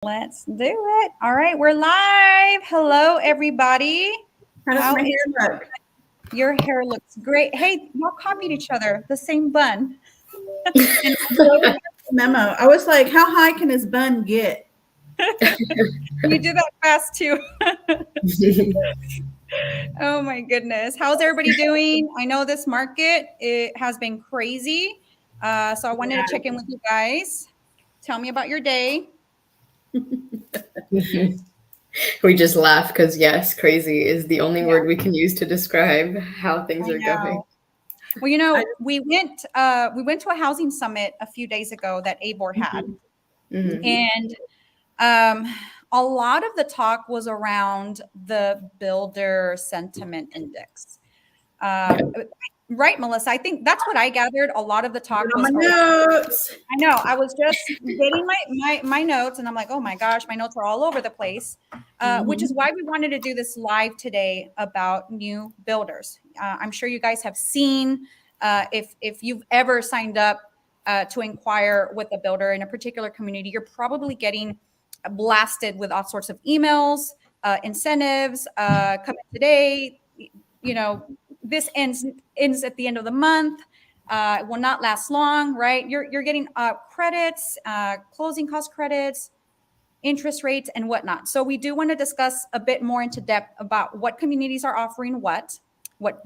Let's do it. All right, we're live. Hello, everybody. How does How my is hair look? your hair looks great. Hey, y'all copied each other, the same bun. And also the memo. I was like, how high can his bun get? You did that fast too. Oh my goodness. How's everybody doing? I know this market, it has been crazy. So I wanted to check in with you guys. Tell me about your day. We just laugh because yes, crazy is the only word we can use to describe how things I are going. know. Well, we went to a housing summit a few days ago that ABOR had. Mhm. And a lot of the talk was around the builder sentiment index. Right, Melissa? I think that's what I gathered. A lot of the talk On was my around. notes. I know. I was just getting my notes, and I'm like, oh my gosh, my notes are all over the place. Which is why we wanted to do this live today about new builders. I'm sure you guys have seen if you've ever signed up to inquire with a builder in a particular community, you're probably getting blasted with all sorts of emails, incentives, coming today. You know, this ends at the end of the month. It will not last long, right? You're getting credits, closing cost credits, interest rates, and whatnot. So we do want to discuss a bit more into depth about what communities are offering what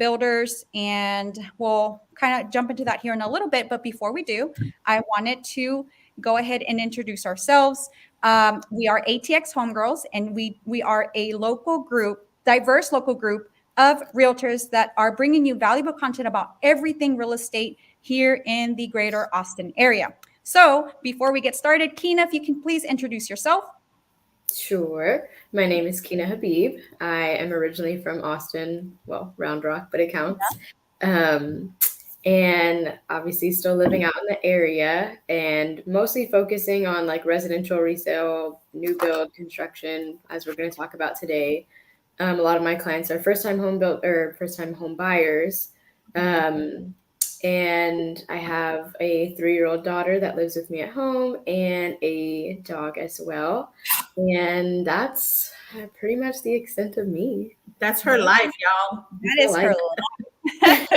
builders, and we'll kind of jump into that here in a little bit. But before we do, I wanted to go ahead and introduce ourselves. We are ATX Homegirls, and we are a local group, diverse local group of realtors that are bringing you valuable content about everything real estate here in the greater Austin area. So before we get started, Kina, if you can please introduce yourself. Sure. My name is Kina Habib. I am originally from Austin, well, Round Rock, but it counts. Um, and obviously still living out in the area and mostly focusing on like residential resale, new build, construction, as we're going to talk about today. A lot of my clients are first-time home built or first-time home buyers. And I have a 3-year-old daughter that lives with me at home and a dog as well. And that's pretty much the extent of me. That's her life, y'all. That is her life.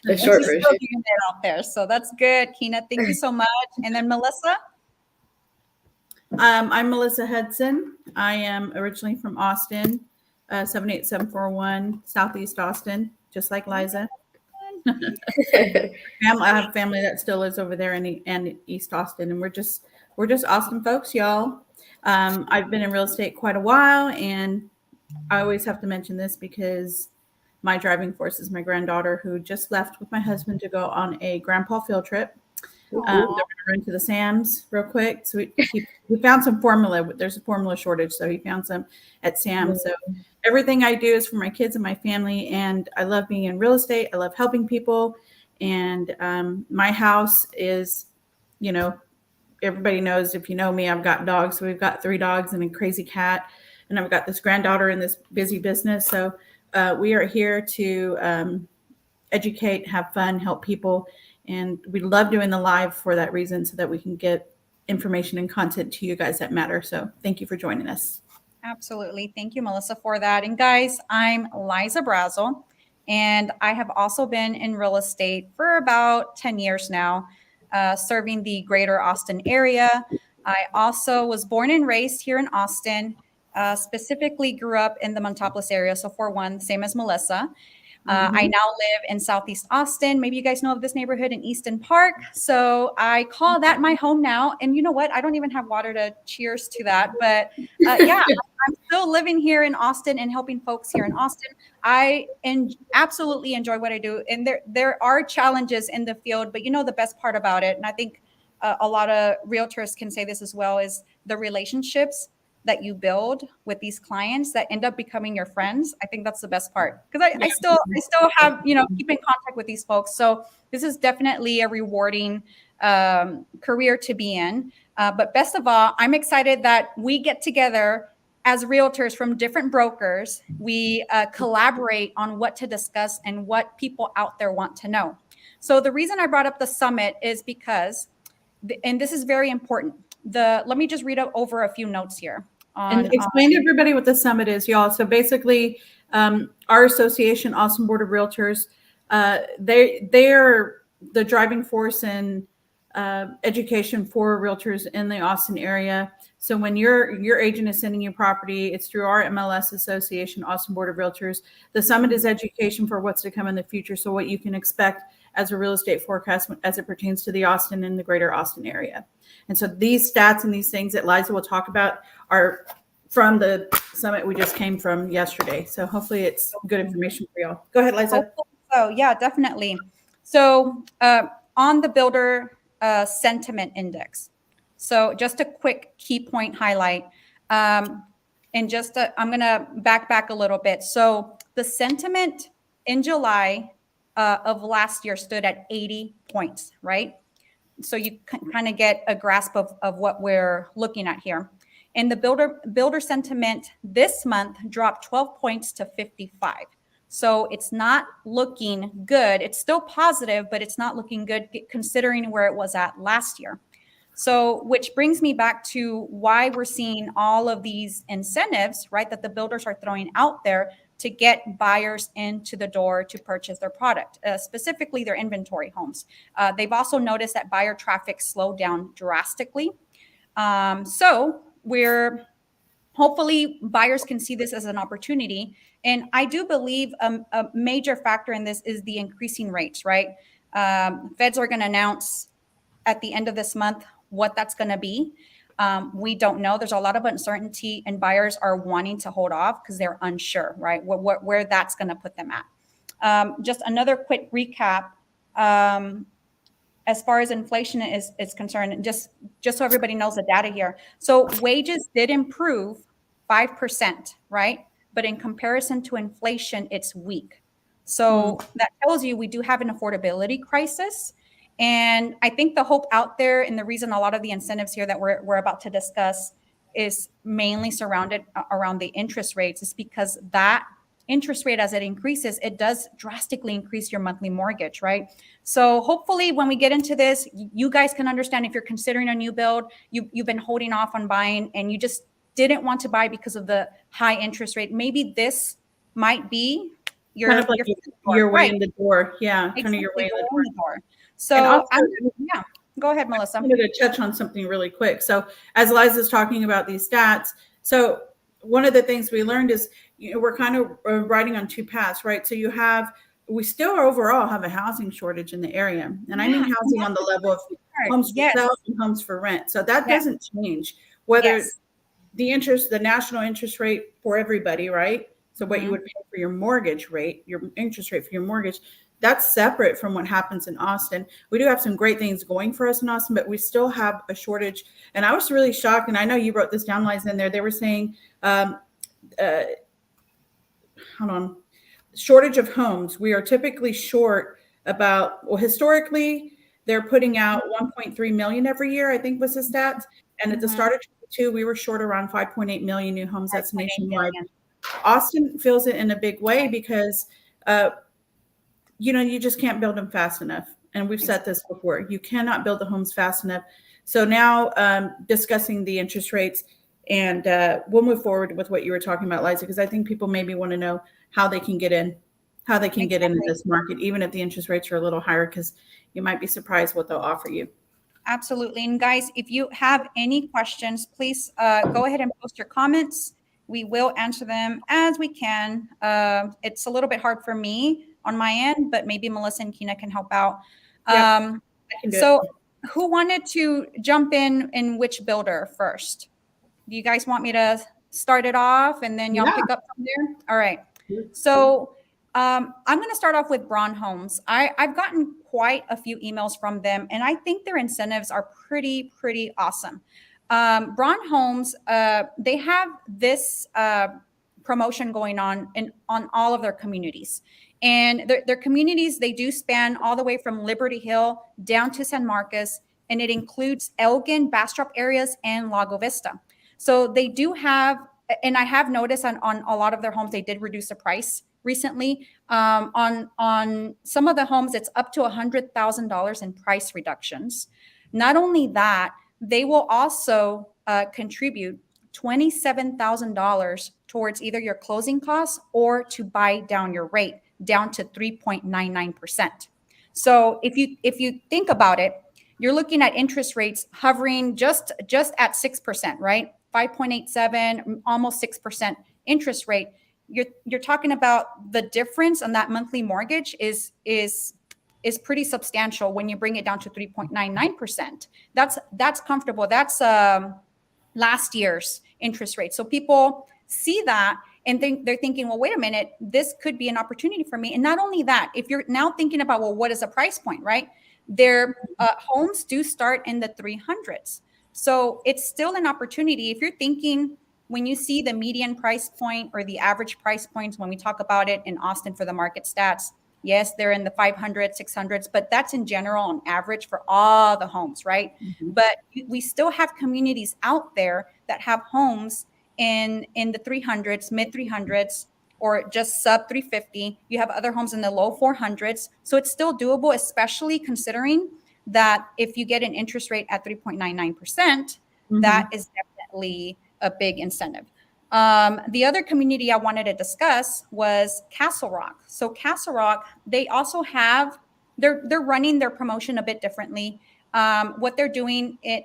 The And short she's version. still doing it out there. So that's good, Kina. Thank you so much. And then Melissa. I'm Melissa Hudson. I am originally from Austin, 78741 Southeast Austin, just like Liza. I have family that still lives over there in East Austin, and we're just Austin folks, y'all. I've been in real estate quite a while, and I always have to mention this because my driving force is my granddaughter, who just left with my husband to go on a grandpa field trip. They're going to run to the Sam's real quick. So we found some formula. There's a formula shortage, so he found some at Sam's. So everything I do is for my kids and my family, and I love being in real estate. I love helping people, and my house is, everybody knows, if you know me, I've got dogs. So we've got 3 dogs and a crazy cat, and I've got this granddaughter in this busy business. So we are here to educate, have fun, help people. And we love doing the live for that reason, so that we can get information and content to you guys that matter. So thank you for joining us. Absolutely. Thank you, Melissa, for that. And guys, I'm Liza Brazel, and I have also been in real estate for about 10 years now, serving the greater Austin area. I also was born and raised here in Austin, specifically grew up in the Montopolis area. So for one, same as Melissa. I now live in Southeast Austin. Maybe you guys know of this neighborhood in Easton Park. So I call that my home now. And you know what? I don't even have water to cheers to that. But yeah, I'm still living here in Austin and helping folks here in Austin. I absolutely enjoy what I do. And there are challenges in the field, but you know the best part about it, and I think a lot of realtors can say this as well, is the relationships that you build with these clients that end up becoming your friends. I think that's the best part, because I still have, keep in contact with these folks. So this is definitely a rewarding career to be in. But best of all, I'm excited that we get together as realtors from different brokers. We collaborate on what to discuss and what people out there want to know. So the reason I brought up the summit is because, and this is very important, let me just read over a few notes here. And explain to everybody what the summit is, y'all. So basically, our association, Austin Board of Realtors, they are the driving force in education for realtors in the Austin area. So when your agent is sending you property, it's through our MLS association, Austin Board of Realtors. The summit is education for what's to come in the future. So what you can expect as a real estate forecast as it pertains to the Austin and the greater Austin area. And so these stats and these things that Liza will talk about are from the summit we just came from yesterday. So hopefully it's good information for y'all. Go ahead, Liza. Oh, yeah, definitely. So on the builder sentiment index. So just a quick key point highlight. And just I'm going to back a little bit. So the sentiment in July of last year stood at 80 points, right? So you kind of get a grasp of what we're looking at here. And the builder sentiment this month dropped 12 points to 55. So it's not looking good. It's still positive, but it's not looking good considering where it was at last year. So which brings me back to why we're seeing all of these incentives, right, that the builders are throwing out there to get buyers into the door to purchase their product, specifically their inventory homes. They've also noticed that buyer traffic slowed down drastically. So we're hopefully buyers can see this as an opportunity. And I do believe a major factor in this is the increasing rates, right? Feds are going to announce at the end of this month what that's going to be. We don't know. There's a lot of uncertainty and buyers are wanting to hold off because they're unsure, right? Where that's going to put them at. Just another quick recap. As far as inflation is concerned, just so everybody knows the data here. So wages did improve 5%, right? But in comparison to inflation, it's weak. So that tells you we do have an affordability crisis. And I think the hope out there and the reason a lot of the incentives here that we're about to discuss is mainly surrounded around the interest rates is because that interest rate, as it increases, it does drastically increase your monthly mortgage, right? So hopefully when we get into this, you guys can understand if you're considering a new build, you've been holding off on buying and you just didn't want to buy because of the high interest rate. Maybe this might be your, kind of like your way in the door. Yeah, exactly. kind of your way in the door. So also, yeah, go ahead, Melissa. I'm going to touch on something really quick. So as Liza's talking about these stats, so one of the things we learned is we're kind of riding on two paths, right? So we still overall have a housing shortage in the area. And I mean housing on the level of homes for sale and homes for rent. So that doesn't change whether the national interest rate for everybody, right? So what you would pay for your mortgage rate, your interest rate for your mortgage, that's separate from what happens in Austin. We do have some great things going for us in Austin, but we still have a shortage. And I was really shocked. And I know you wrote this down, Liza, in there. They were saying, shortage of homes. We are typically short historically, they're putting out 1.3 million every year, I think was the stats. And at the start of 2022, we were short around 5.8 million new homes. That's nationwide. Austin feels it in a big way because, you just can't build them fast enough. And we've said this before. You cannot build the homes fast enough. So now discussing the interest rates, and we'll move forward with what you were talking about, Liza, because I think people maybe want to know how they can get in, get into this market, even if the interest rates are a little higher, because you might be surprised what they'll offer you. Absolutely. And guys, if you have any questions, please go ahead and post your comments. We will answer them as we can. It's a little bit hard for me on my end, but maybe Melissa and Kina can help out. So who wanted to jump in which builder first? Do you guys want me to start it off and then y'all pick up from there? All right. So I'm going to start off with Brohn Homes. I've gotten quite a few emails from them, and I think their incentives are pretty awesome. Brohn Homes, they have this promotion going on all of their communities. And their communities, they do span all the way from Liberty Hill down to San Marcos, and it includes Elgin, Bastrop areas, and Lago Vista. So they do have, and I have noticed on a lot of their homes, they did reduce the price recently. On some of the homes, it's up to $100,000 in price reductions. Not only that, they will also contribute $27,000 towards either your closing costs or to buy down your rate down to 3.99%. So if you think about it, you're looking at interest rates hovering just at 6%, right? 5.87, almost 6% interest rate. You're talking about the difference on that monthly mortgage is pretty substantial when you bring it down to 3.99%. That's comfortable. That's last year's interest rate. So people see that and they're thinking, well, wait a minute, this could be an opportunity for me. And not only that, if you're now thinking about, well, what is a price point, right? Their homes do start in the 300s. So it's still an opportunity. If you're thinking, when you see the median price point or the average price points, when we talk about it in Austin for the market stats, yes, they're in the 500s, 600s, but that's in general on average for all the homes, right? Mm-hmm. But we still have communities out there that have homes in the 300s, mid 300s, or just sub 350. You have other homes in the low 400s. So it's still doable, especially considering that if you get an interest rate at 3.99%, mm-hmm. that is definitely a big incentive. The other community I wanted to discuss was Castle Rock. So Castle Rock, they also have, they're running their promotion a bit differently. What they're doing, and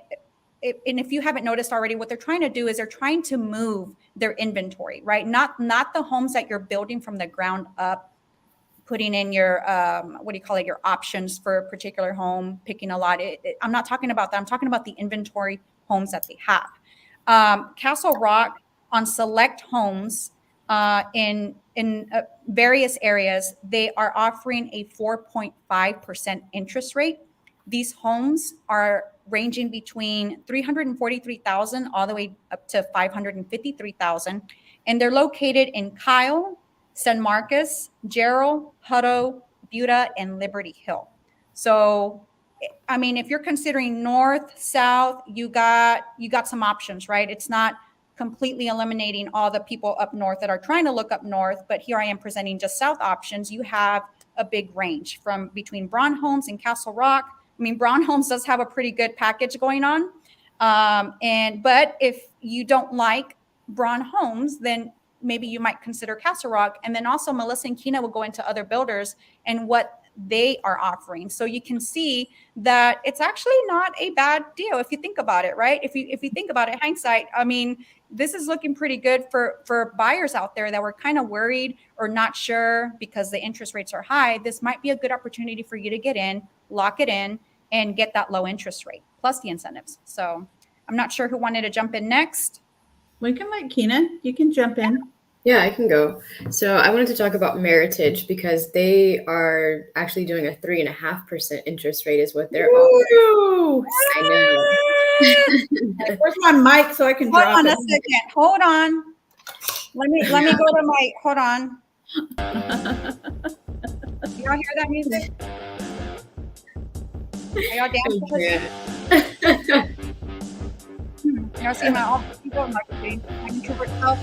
if you haven't noticed already, what they're trying to do is they're trying to move their inventory, right? Not the homes that you're building from the ground up, putting in your, your options for a particular home, picking a lot. I'm not talking about that. I'm talking about the inventory homes that they have. Castle Rock, on select homes in various areas, they are offering a 4.5% interest rate. These homes are ranging between $343,000 all the way up to $553,000, and they're located in Kyle, San Marcos, Jarrell, Hutto, Buda, and Liberty Hill. So, I mean, if you're considering north, south, you got some options, right? It's not completely eliminating all the people up north that are trying to look up north, but here I am presenting just south options. You have a big range from between Brohn Homes and Castle Rock. I mean, Brohn Homes does have a pretty good package going on. But if you don't like Brohn Homes, then maybe you might consider Castle Rock. And then also Melissa and Kina will go into other builders and what they are offering. So you can see that it's actually not a bad deal if you think about it, right? If you think about it, hindsight, I mean, this is looking pretty good for buyers out there that were kind of worried or not sure because the interest rates are high. This might be a good opportunity for you to get in, lock it in, and get that low interest rate plus the incentives. So I'm not sure who wanted to jump in next. We can let Kina. You can jump in. Yeah, I can go. So I wanted to talk about Meritage because they are actually doing a 3.5% interest rate is what they're offering. I know. Where's my mic so I can drop it? Hold on a second. Hold on. Let me go to my, hold on. Y'all hear that music? Are y'all dancing with it? Y'all see my people, my introvert self.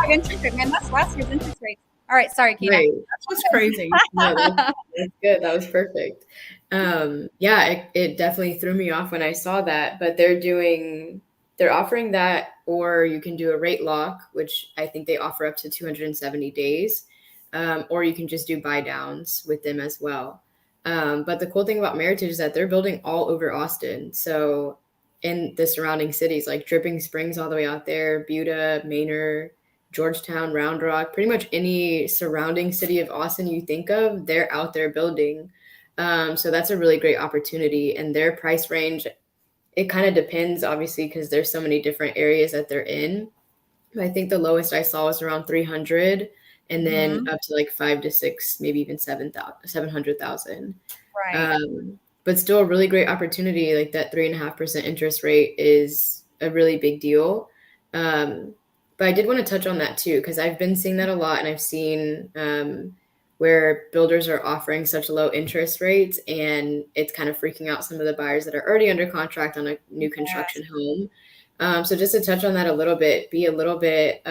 Interest rate, man. That's last year's interest rate. All right, sorry, Kina. Right. That's what's crazy. No, that's good. That was perfect. Yeah, it definitely threw me off when I saw that, but they're offering that, or you can do a rate lock, which I think they offer up to 270 days, or you can just do buy downs with them as well. But the cool thing about Meritage is that they're building all over Austin. So in the surrounding cities, like Dripping Springs all the way out there, Buda, Manor, Georgetown, Round Rock, pretty much any surrounding city of Austin you think of, they're out there building. So that's a really great opportunity. And their price range, it kind of depends, obviously, because there's so many different areas that they're in. I think the lowest I saw was around 300, and then up to like 5 to 6, maybe even 700,000. Right. But still a really great opportunity. Like that 3.5% interest rate is a really big deal. But I did want to touch on that too, because I've been seeing that a lot, and I've seen where builders are offering such low interest rates, and it's kind of freaking out some of the buyers that are already under contract on a new construction home. So just to touch on that a little bit, be a little bit,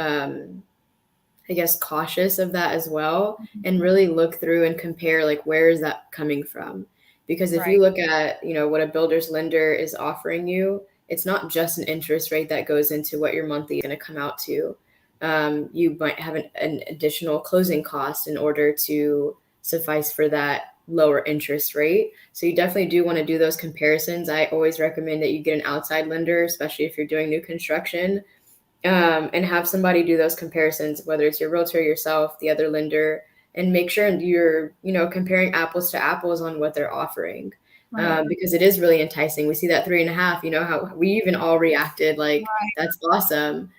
I guess, cautious of that as well, and really look through and compare, like, where is that coming from? Because if Right. you look at, what a builder's lender is offering you, it's not just an interest rate that goes into what your monthly is going to come out to. You might have an additional closing cost in order to suffice for that lower interest rate. So you definitely do want to do those comparisons. I always recommend that you get an outside lender, especially if you're doing new construction, and have somebody do those comparisons, whether it's your realtor, yourself, the other lender, and make sure you're, comparing apples to apples on what they're offering. Right. Because it is really enticing. We see that 3.5, how we even all reacted like, that's awesome.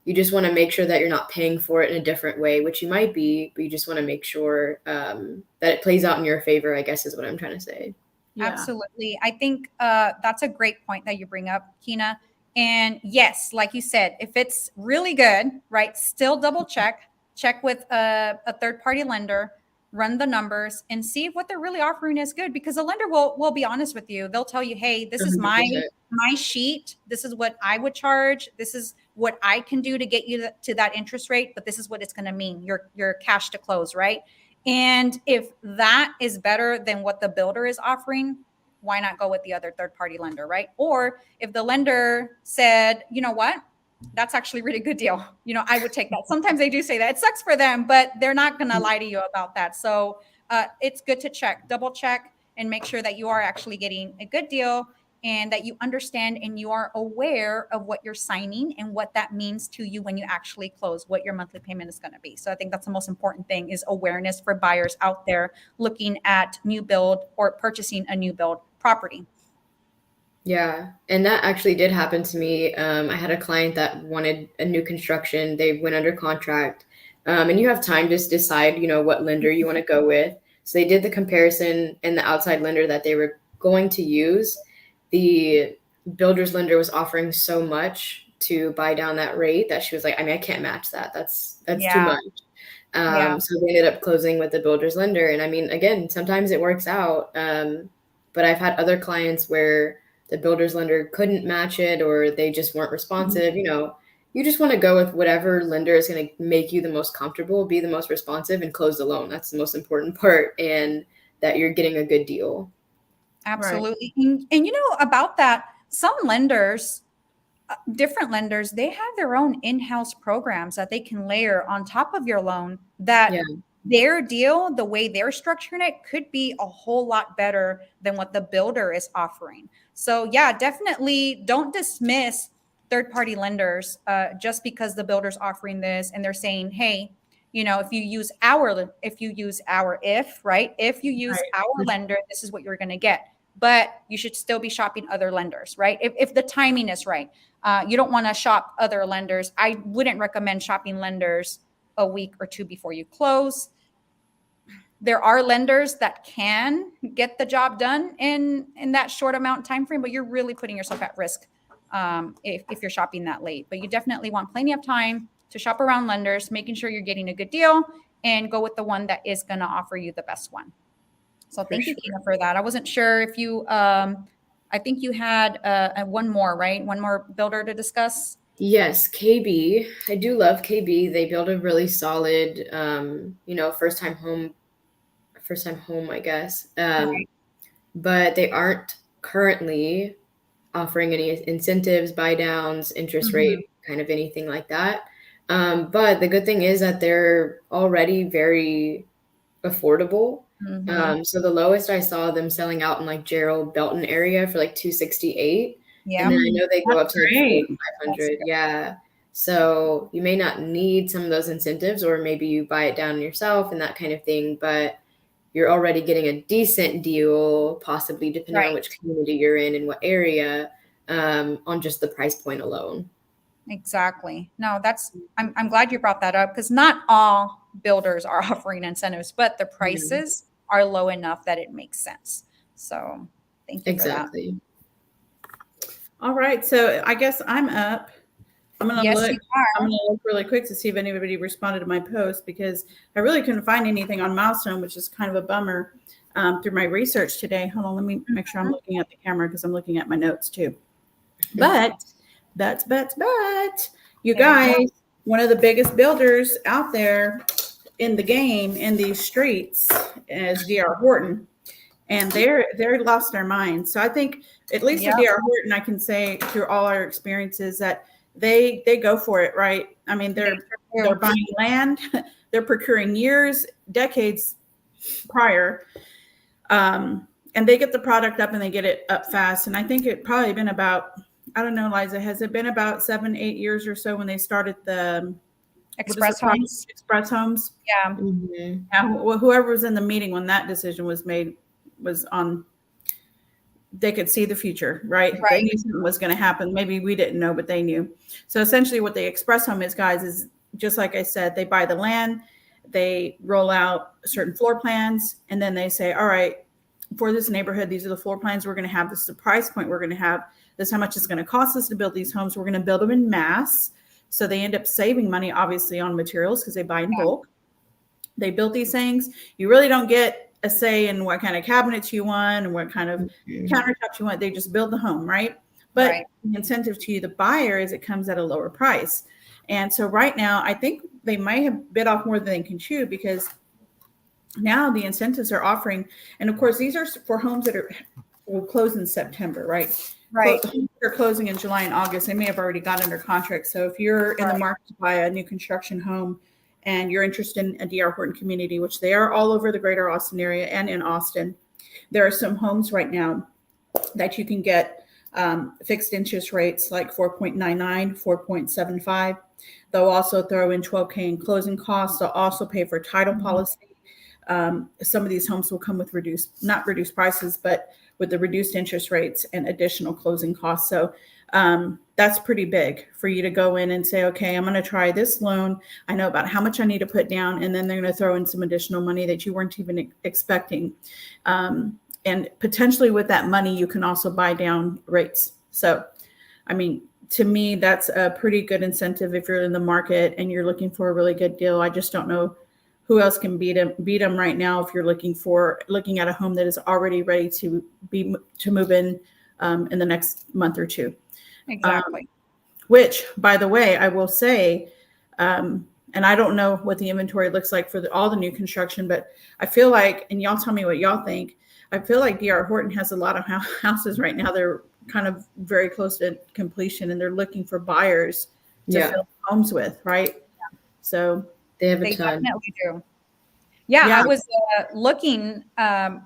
You just want to make sure that you're not paying for it in a different way, which you might be, but you just want to make sure that it plays out in your favor, I guess is what I'm trying to say. Yeah. Absolutely. I think that's a great point that you bring up, Kina. And yes, like you said, if it's really good, right, still double check with a third-party lender, run the numbers and see if what they're really offering is good, because a lender will be honest with you. They'll tell you, hey, this is 100%. my sheet. This is what I would charge. This is what I can do to get you to that interest rate, but this is what it's going to mean, your cash to close, right? And if that is better than what the builder is offering, why not go with the other third-party lender, right? Or if the lender said, you know what, that's actually a really good deal, I would take that. Sometimes they do say that. It sucks for them, but they're not going to lie to you about that. So it's good to double check, and make sure that you are actually getting a good deal, and that you understand and you are aware of what you're signing and what that means to you when you actually close, what your monthly payment is going to be. So I think that's the most important thing, is awareness for buyers out there looking at new build or purchasing a new build property. Yeah. And that actually did happen to me. I had a client that wanted a new construction. They went under contract. And you have time to decide, what lender you want to go with. So they did the comparison, and the outside lender that they were going to use, the builder's lender was offering so much to buy down that rate that she was like, I can't match that. That's too much. So they ended up closing with the builder's lender. And again, sometimes it works out. But I've had other clients where the builder's lender couldn't match it, or they just weren't responsive. You just want to go with whatever lender is going to make you the most comfortable, be the most responsive, and close the loan. That's the most important part, and that you're getting a good deal. Absolutely. Right. And about that, some lenders, different lenders, they have their own in-house programs that they can layer on top of your loan, that their deal, the way they're structuring it, could be a whole lot better than what the builder is offering. So yeah, definitely don't dismiss third-party lenders just because the builder's offering this and they're saying, hey, if you use our lender, this is what you're going to get. But you should still be shopping other lenders, right? If the timing is right. You don't want to shop other lenders. I wouldn't recommend shopping lenders a week or two before you close. There are lenders that can get the job done in that short amount of time frame, but you're really putting yourself at risk if you're shopping that late. But you definitely want plenty of time to shop around lenders, making sure you're getting a good deal, and go with the one that is going to offer you the best one. So thank you, Kina, for that. I wasn't sure if you, I think you had one more, right? One more builder to discuss. Yes, KB. I do love KB. They build a really solid, first time home, I guess. But they aren't currently offering any incentives, buy downs, interest rate, kind of anything like that. But the good thing is that they're already very affordable. So the lowest I saw them selling out in like Jarrell, Belton area for like $268. Yeah. And then I know they go up to like $4,500. Yeah. So you may not need some of those incentives, or maybe you buy it down yourself and that kind of thing, but you're already getting a decent deal, possibly depending on which community you're in and what area, on just the price point alone. Exactly. No, I'm glad you brought that up, because not all builders are offering incentives, but the prices are low enough that it makes sense. So thank you for that. All right. So I guess I'm up. I'm going to look. You are. I'm going to look really quick to see if anybody responded to my post, because I really couldn't find anything on Milestone, which is kind of a bummer through my research today. Hold on. Let me make sure I'm looking at the camera, because I'm looking at my notes too. But you guys, one of the biggest builders out there in the game, in these streets, is D.R. Horton. and they're lost their minds. So I think at least with D.R. Horton, I can say through all our experiences that they go for it, right? I mean, they're buying land, they're procuring years, decades prior, and they get the product up and they get it up fast. And I think it probably been about, I don't know, Liza, has it been about 7-8 years or so when they started the Express Homes? Express Homes. Yeah. Mm-hmm. Well, whoever was in the meeting when that decision was made was on. They could see the future, right? They knew something was going to happen. Maybe we didn't know, but they knew. So essentially what the Express Home is, guys, is just like I said, they buy the land, they roll out certain floor plans, and then they say, all right, for this neighborhood, these are the floor plans we're going to have. This is the price point we're going to have. This is how much it's going to cost us to build these homes. We're going to build them in mass. So they end up saving money, obviously, on materials because they buy in bulk. They built these things. You really don't get a say in what kind of cabinets you want and what kind of countertops you want. They just build the home, right? But the incentive to you, the buyer, is it comes at a lower price. And so right now, I think they might have bit off more than they can chew, because now the incentives are offering, and of course, these are for homes that will close in September, right? Right. They're closing in July and August. They may have already got under contract. So if you're in the market to buy a new construction home and you're interested in a D.R. Horton community, which they are all over the greater Austin area and in Austin, there are some homes right now that you can get fixed interest rates like 4.99, 4.75. They'll also throw in 12K in closing costs. They'll also pay for title policy. Some of these homes will come with not reduced prices, but with the reduced interest rates and additional closing costs. So that's pretty big for you to go in and say, okay, I'm going to try this loan. I know about how much I need to put down, and then they're going to throw in some additional money that you weren't even expecting. And potentially with that money, you can also buy down rates. So, I mean, to me, that's a pretty good incentive if you're in the market and you're looking for a really good deal. I just don't know who else can beat them right now if you're looking at a home that is already ready to move in the next month or two. Exactly. Which, by the way, I will say, and I don't know what the inventory looks like for all the new construction, but I feel like, and y'all tell me what y'all think, I feel like D.R. Horton has a lot of houses right now. They're kind of very close to completion, and they're looking for buyers to fill homes with, right? So they definitely do. Yeah, I was looking. I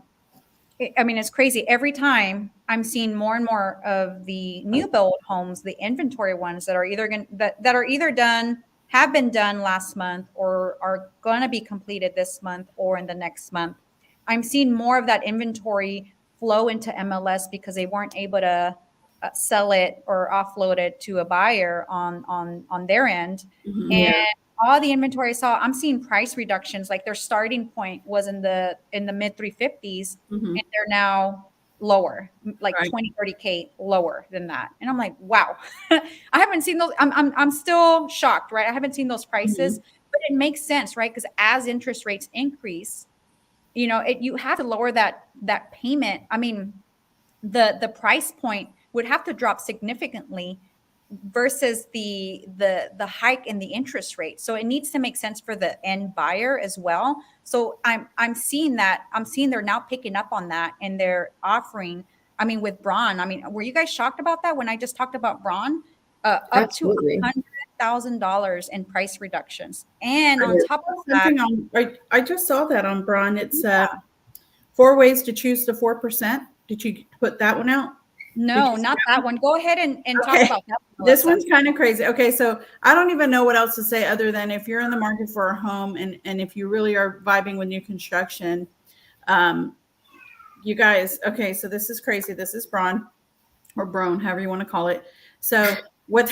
mean, it's crazy. Every time I'm seeing more and more of the new build homes, the inventory ones that are either done, have been done last month, or are going to be completed this month or in the next month. I'm seeing more of that inventory flow into MLS because they weren't able to sell it or offload it to a buyer on their end. Mm-hmm. And all the inventory I saw, I'm seeing price reductions. Like their starting point was in the mid 350s, and they're now lower, like 20-30K lower than that. And I'm like, wow, I haven't seen those. I'm still shocked, right? I haven't seen those prices, but it makes sense, right? Because as interest rates increase, you have to lower that payment. I mean, the price point would have to drop significantly versus the hike in the interest rate. So it needs to make sense for the end buyer as well. So I'm seeing that. I'm seeing they're now picking up on that, and they're offering. I mean, with Braun. I mean, were you guys shocked about that when I just talked about Braun? Up to $100,000 in price reductions, and on top of that, I just saw that on Braun. It's 4 ways to choose the 4%. Did you put that one out? No, not that one. Go ahead and talk about that one. This one's kind of crazy. Okay, so I don't even know what else to say other than if you're in the market for a home and if you really are vibing with new construction, you guys, okay, so this is crazy. This is Braun or Brohn, however you want to call it. So what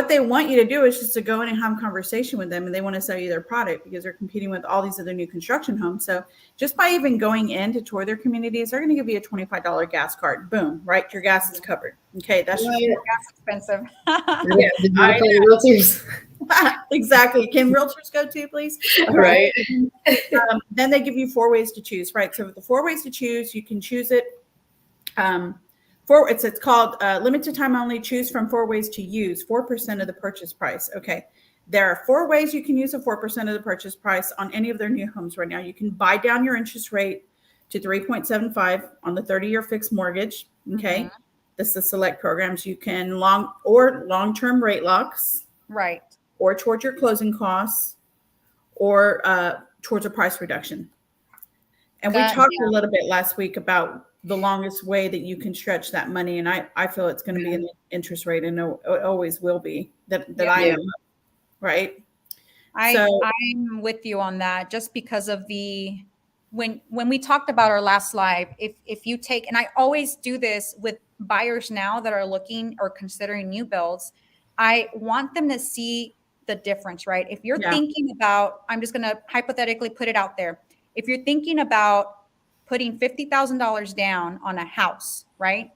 they want you to do is just to go in and have a conversation with them, and they want to sell you their product because they're competing with all these other new construction homes. So just by even going in to tour their communities, they're going to give you a $25 gas card. Boom, right? Your gas is covered. Okay, that's just gas expensive. Realtors. Exactly. Can realtors go too, please? Right. Then they give you 4 ways to choose, right? So with the 4 ways to choose, you can choose it. It's called limited time only. Choose from 4 ways to use 4% of the purchase price. Okay, there are 4 ways you can use a 4% of the purchase price on any of their new homes right now. You can buy down your interest rate to 3.75 on the 30-year fixed mortgage. Okay. This is select programs. You can long-term rate locks. Right. Or towards your closing costs, or towards a price reduction. And we talked a little bit last week about the longest way that you can stretch that money. And I feel it's going to be an interest rate, and it always will be that I am. Right. I'm with you on that, just because of when we talked about our last live, if you take, and I always do this with buyers now that are looking or considering new builds, I want them to see the difference, right? If you're thinking about, I'm just going to hypothetically put it out there. If you're thinking about putting $50,000 down on a house, right?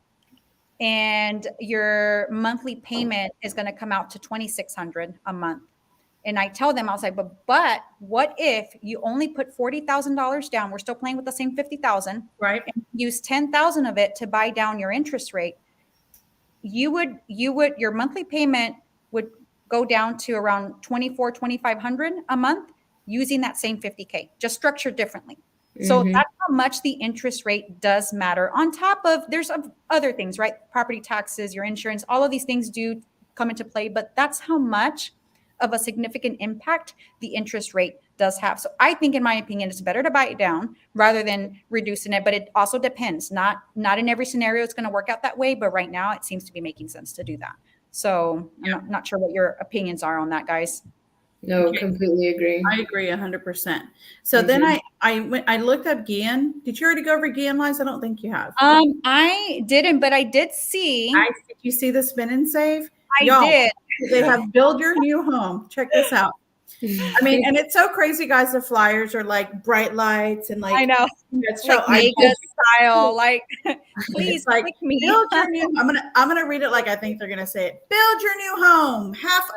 And your monthly payment is going to come out to $2,600 a month. And I tell them, I was like, but what if you only put $40,000 down? We're still playing with the same 50,000, right? And use 10,000 of it to buy down your interest rate. Your monthly payment would go down to around $2,500 a month using that same 50K, just structured differently. So that's how much the interest rate does matter. On top of, there's other things, right? Property taxes, your insurance, all of these things do come into play, but that's how much of a significant impact the interest rate does have. So I think, in my opinion, it's better to buy it down rather than reducing it, but it also depends. Not in every scenario it's going to work out that way, but right now it seems to be making sense to do that. So I'm not sure what your opinions are on that, guys. No, completely agree. I agree 100%. So then I looked up Gian. Did you already go over Gian, Liza? I don't think you have. I didn't, but I did see. Did you see the spin and save? I did. They have build your new home. Check this out. I mean, and it's so crazy, guys. The flyers are like bright lights and like, I know, it's like mega style. Like, please click me. Build your new. I'm gonna read it like I think they're gonna say it. Build your new home. Half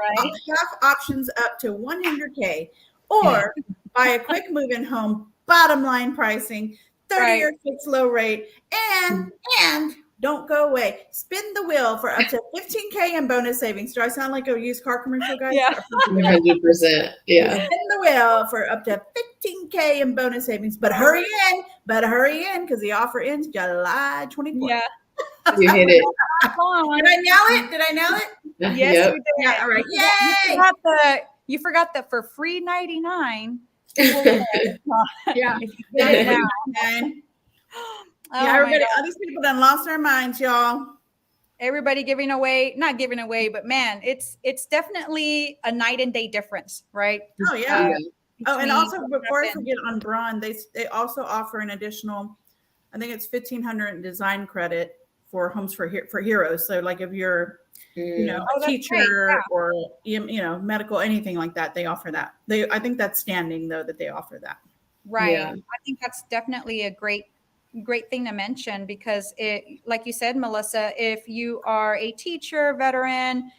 options up to 100K, or buy a quick move-in home. Bottom line pricing, 30-year fixed low rate, and don't go away. Spin the wheel for up to 15K in bonus savings. Do I sound like a used car commercial, guys? Yeah, 100%. Yeah. Spin the wheel for up to 15K in bonus savings. But hurry in, because the offer ends July 24th. Yeah. You hit it. Did I nail it? Yes, you did. Yeah, all right. Yay! You forgot that for free 99. Yeah. Everybody, all these people done lost their minds, y'all. Everybody not giving away, but man, it's definitely a night and day difference, right? Oh yeah. And also, before I forget, on Braun, they also offer an additional, I think it's $1,500 in design credit for homes for heroes. So like if you're a teacher or medical, anything like that, they offer that. I think that's standing though, that they offer that. Right. Yeah. I think that's definitely a great thing to mention, because like you said, Melissa, if you are a teacher, veteran,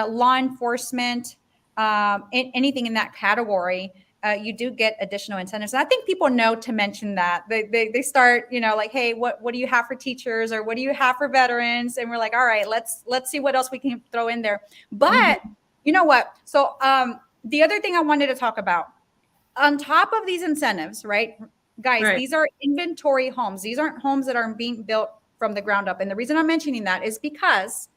law enforcement, anything in that category, you do get additional incentives. And I think people know to mention that. They start, like, hey, what do you have for teachers, or what do you have for veterans? And we're like, all right, let's see what else we can throw in there. But you know what? So the other thing I wanted to talk about, on top of these incentives, right? Guys, these are inventory homes. These aren't homes that are being built from the ground up. And the reason I'm mentioning that is because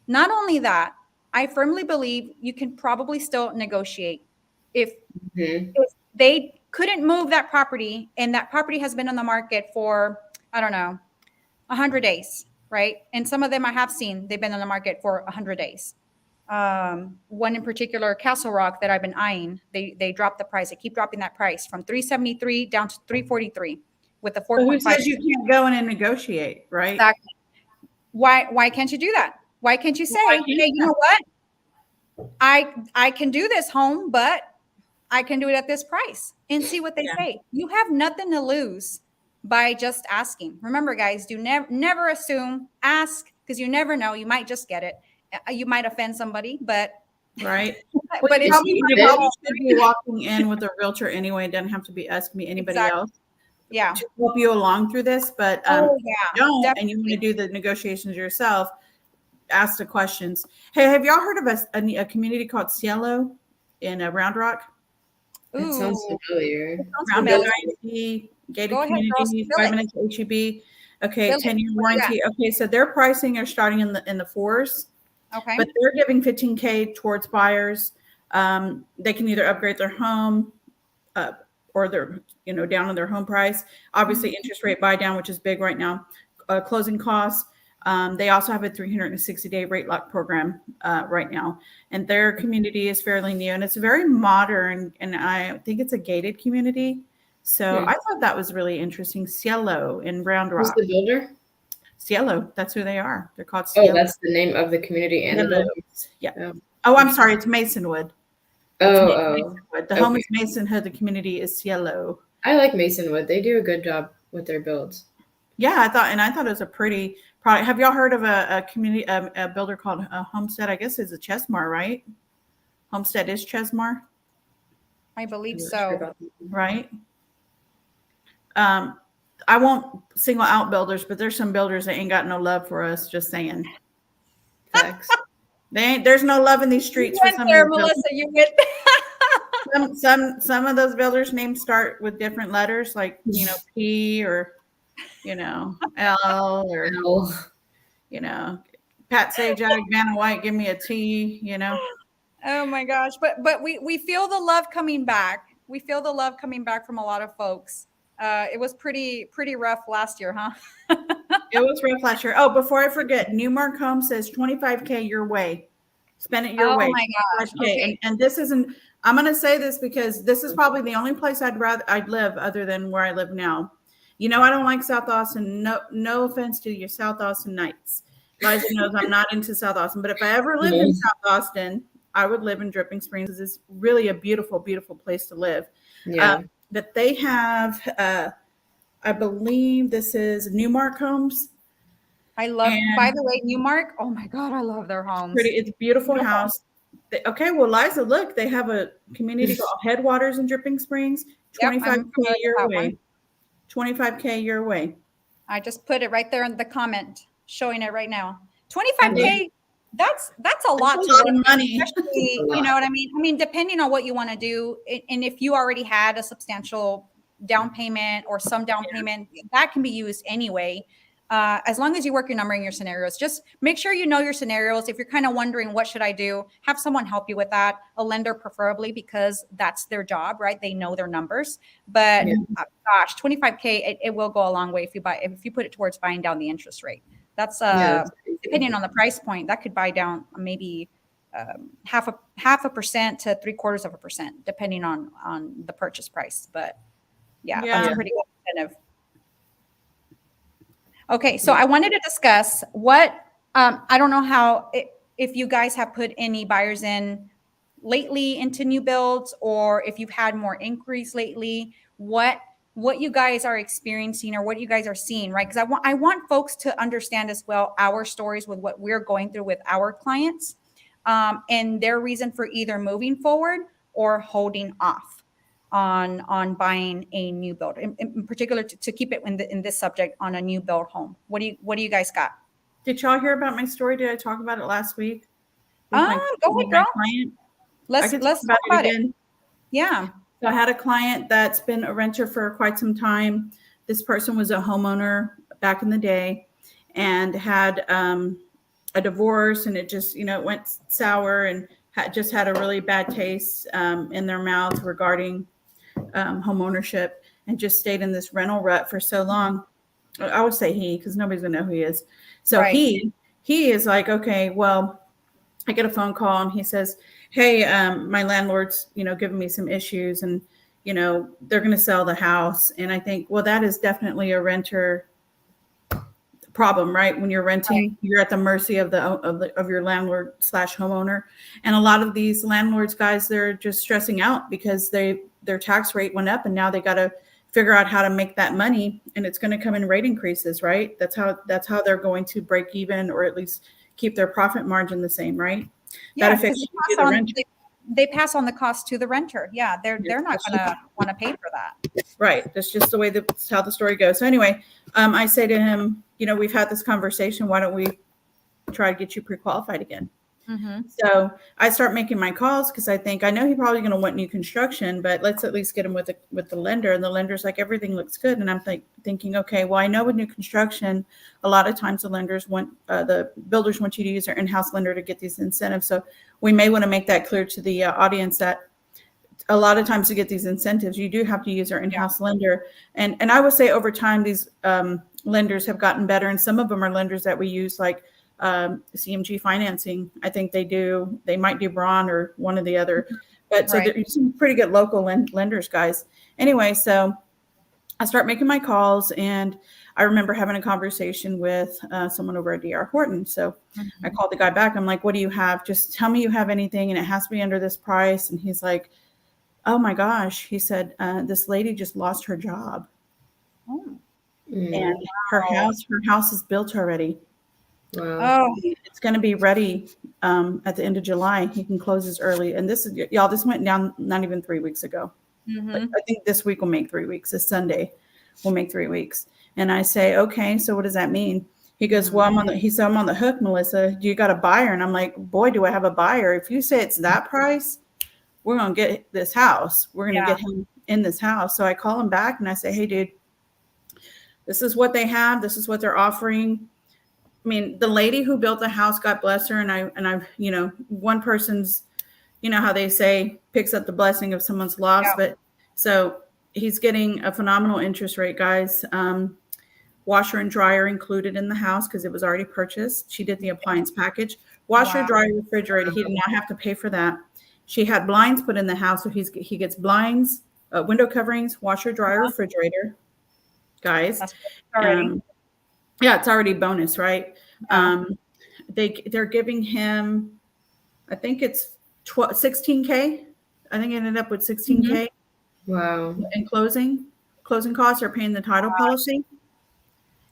not only that, I firmly believe you can probably still negotiate. If they couldn't move that property, and that property has been on the market for, I don't know, 100 days, right? And some of them I have seen, they've been on the market for 100 days. One in particular, Castle Rock, that I've been eyeing, they dropped the price. They keep dropping that price from $373 down to $343 with the 4.5. Who says you can't go in and negotiate, right? Exactly. Why can't you do that? Why can't you say, hey, you know what? I can do this home, but I can do it at this price, and see what they say. You have nothing to lose by just asking. Remember, guys, do never assume. Ask, because you never know. You might just get it. You might offend somebody, but right. But you probably should be walking in with a realtor anyway. It doesn't have to be us, can be anybody else. Yeah, to help you along through this. But definitely. And you want to do the negotiations yourself, ask the questions. Hey, have y'all heard of a community called Cielo in Round Rock? That sounds Ooh, familiar. sounds Brownfield familiar. ISD, gated Go ahead, girl. community, Spill 5 it. minutes HEB. Okay, Spill it. 10-year What do you got? warranty. Okay, so their pricing are starting in the fours, Okay. but they're giving $15K towards buyers. They can either upgrade their home or they're down on their home price. Obviously, interest rate buy down, which is big right now. Closing costs. They also have a 360-day rate lock program right now, and their community is fairly new and it's very modern. And I think it's a gated community, so I thought that was really interesting. Cielo in Round Who's Rock. the builder? Cielo, that's who they are. They're called Oh, Cielo. that's the name of the community and the Cielo. builder. Yeah. Oh, I'm sorry. It's Masonwood. Masonwood. The home is Masonwood. The community is Cielo. I like Masonwood. They do a good job with their builds. Yeah, I thought it was a pretty product. Have y'all heard of a community a builder called Homestead? I guess it's a Chesmar, right? Homestead is Chesmar, I believe I'm not so. sure about that. right? I won't single out builders, but there's some builders that ain't got no love for us. Just saying, Facts. there's no love in these streets You for went some there, of these builders. Melissa. You went. Some of those builders' names start with different letters, like P or L or Pat Sajak, Vanna White, give me a T. Oh my gosh. But we feel the love coming back. We feel the love coming back from a lot of folks. It was pretty rough last year, huh? It was rough last year. Oh, before I forget, Newmark Home says $25K your way. Spend it your way. Oh my gosh. Okay. And this isn't. I'm going to say this because this is probably the only place I'd live other than where I live now. I don't like South Austin. No offense to your South Austin Knights. Liza knows I'm not into South Austin, but if I ever lived in South Austin, I would live in Dripping Springs. It's really a beautiful, beautiful place to live. Yeah. But they have, I believe this is Newmark Homes. I love, by the way, Newmark. Oh my God, I love their homes. It's a beautiful house. Okay, well, Liza, look, they have a community called Headwaters in Dripping Springs. 25K your way. 25K your way. I just put it right there in the comment, showing it right now. 25K. That's a lot of money. Especially, you know what I mean? I mean, depending on what you want to do, and if you already had a substantial down payment or some down payment, that can be used anyway. As long as you work your number in your scenarios, just make sure you know your scenarios. If you're kind of wondering, what should I do? Have someone help you with that. A lender preferably, because that's their job, right? They know their numbers. But gosh, 25K, it will go a long way if you put it towards buying down the interest rate. That's depending on the price point, that could buy down maybe half a % to 0.75%, depending on the purchase price. But that's a pretty good incentive. Okay, so I wanted to discuss what I don't know how if you guys have put any buyers in lately into new builds, or if you've had more inquiries lately, what you guys are experiencing or what you guys are seeing, right? Because I want folks to understand as well our stories with what we're going through with our clients, and their reason for either moving forward or holding off on buying a new build, in particular to keep it in this subject on a new build home. What do you guys got? Did y'all hear about my story? Did I talk about it last week? Go ahead, girl. Let's talk about it again. Yeah. So I had a client that's been a renter for quite some time. This person was a homeowner back in the day and had a divorce, and it just, it went sour and just had a really bad taste in their mouth regarding home ownership, and just stayed in this rental rut for so long. I would say he, because nobody's gonna know who he is. So he is like, okay, well, I get a phone call and he says, hey, my landlord's, giving me some issues, and, they're going to sell the house. And I think, well, that is definitely a renter problem, right? When you're renting, you're at the mercy of your landlord / homeowner. And a lot of these landlords, guys, they're just stressing out because their tax rate went up, and now they got to figure out how to make that money, and it's going to come in rate increases, right? That's how they're going to break even, or at least keep their profit margin the same, right? Yeah, that affects the renter. They pass on the cost to the renter. Yeah, they're not going to want to pay for that. Right. That's just the way that's how the story goes. So anyway, I say to him, we've had this conversation. Why don't we try to get you pre-qualified again? Mm-hmm. So I start making my calls because I think I know he's probably going to want new construction, but let's at least get him with the lender. And the lender's like, everything looks good. And I'm thinking, okay, well, I know with new construction, a lot of times the lenders want the builders want you to use their in-house lender to get these incentives. So we may want to make that clear to the audience that a lot of times to get these incentives, you do have to use our in-house lender. And I would say over time, these lenders have gotten better. And some of them are lenders that we use, like CMG financing. I think they might do Braun or one or the other, but so there's some pretty good local lenders, guys. Anyway, so I start making my calls, and I remember having a conversation with someone over at DR Horton. So I called the guy back. I'm like, what do you have? Just tell me you have anything, and it has to be under this price. And he's like, oh my gosh. He said, this lady just lost her job. Oh. And her house is built already. Wow. Oh, It's going to be ready at the end of July. He can close as early. And this went down not even 3 weeks ago. Like, I think this week will make 3 weeks. This Sunday will make 3 weeks. And I say, okay, so what does that mean? He goes, well, I'm on the hook, Melissa. Do you got a buyer? And I'm like, boy, do I have a buyer. If you say it's that price, we're going to get this house. We're going to get him in this house. So I call him back and I say, hey, dude, this is what they have. This is what they're offering. I mean, the lady who built the house, God bless her. And I, one person's, how they say, picks up the blessing of someone's loss. Yeah. But so he's getting a phenomenal interest rate, guys. Washer and dryer included in the house because it was already purchased. She did the appliance package. Washer, dryer, refrigerator. He did not have to pay for that. She had blinds put in the house, so he gets blinds, window coverings, washer, dryer, refrigerator. Guys, that's already. Yeah, it's already bonus, right? They're giving him, I think it's 16K. I think it ended up with 16K. Wow. And closing costs are paying the title policy.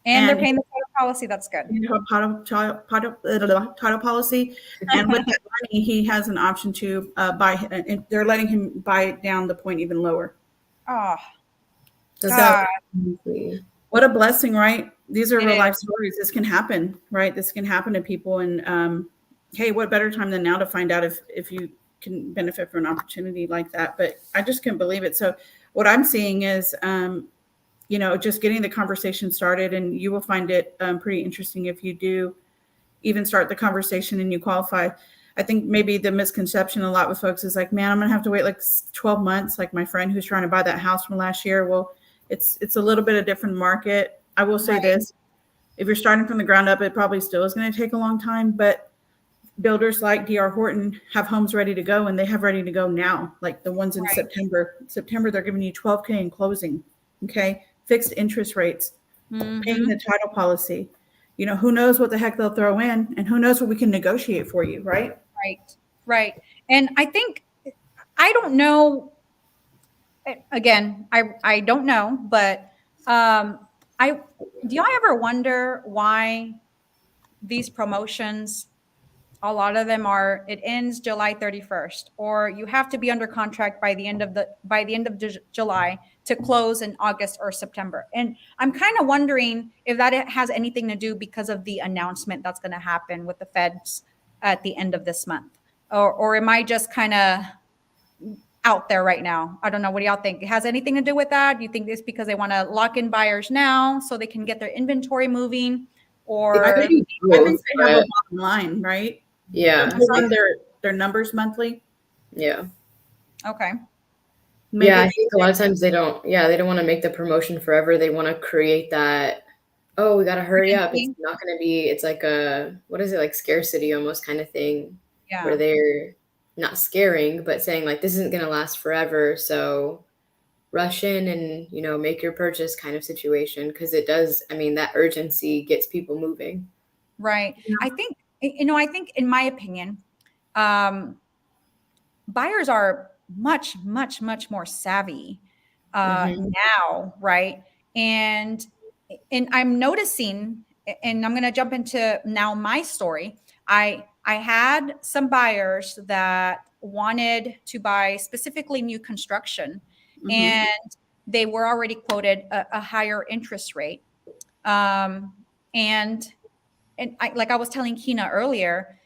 And they're paying the title policy. That's good. Title policy. And with that money, he has an option to buy, and they're letting him buy down the point even lower. Oh, So, what a blessing, right? These are real life stories. This can happen, right? This can happen to people. And hey, what better time than now to find out if you can benefit from an opportunity like that? But I just couldn't believe it. So what I'm seeing is, just getting the conversation started, and you will find it pretty interesting if you do even start the conversation and you qualify. I think maybe the misconception a lot with folks is like, man, I'm going to have to wait like 12 months. Like my friend who's trying to buy that house from last year. Well, it's a little bit of different market. I will say this, if you're starting from the ground up, it probably still is going to take a long time, but builders like DR Horton have homes ready to go, and they have ready to go now. Like the ones in September, they're giving you 12K in closing. Okay. Fixed interest rates, paying the title policy. Who knows what the heck they'll throw in, and who knows what we can negotiate for you. Right. Right. And I think, I don't know, again, I don't know, but do y'all ever wonder why these promotions, a lot of them it ends July 31st, or you have to be under contract by the end of July to close in August or September. And I'm kind of wondering if that has anything to do because of the announcement that's going to happen with the feds at the end of this month, or am I just kind of out there right now? I don't know. What do y'all think? It has anything to do with that? Do you think it's because they want to lock in buyers now so they can get their inventory moving? Or I think they have a bottom line, right? Yeah. They run their numbers monthly. Yeah. Okay. Maybe I think a lot of times they don't want to make the promotion forever. They want to create that, oh, we got to hurry up. It's not going to be, it's like like scarcity almost kind of thing. Yeah. Where they're not scaring, but saying like, this isn't going to last forever. So rush in and, make your purchase kind of situation. Because it does, that urgency gets people moving. Right. Yeah. I think in my opinion, buyers are much, much, much more savvy now. Right. And I'm noticing, and I'm going to jump into now my story. I had some buyers that wanted to buy specifically new construction, and they were already quoted a higher interest rate. And I, like I was telling Kina earlier,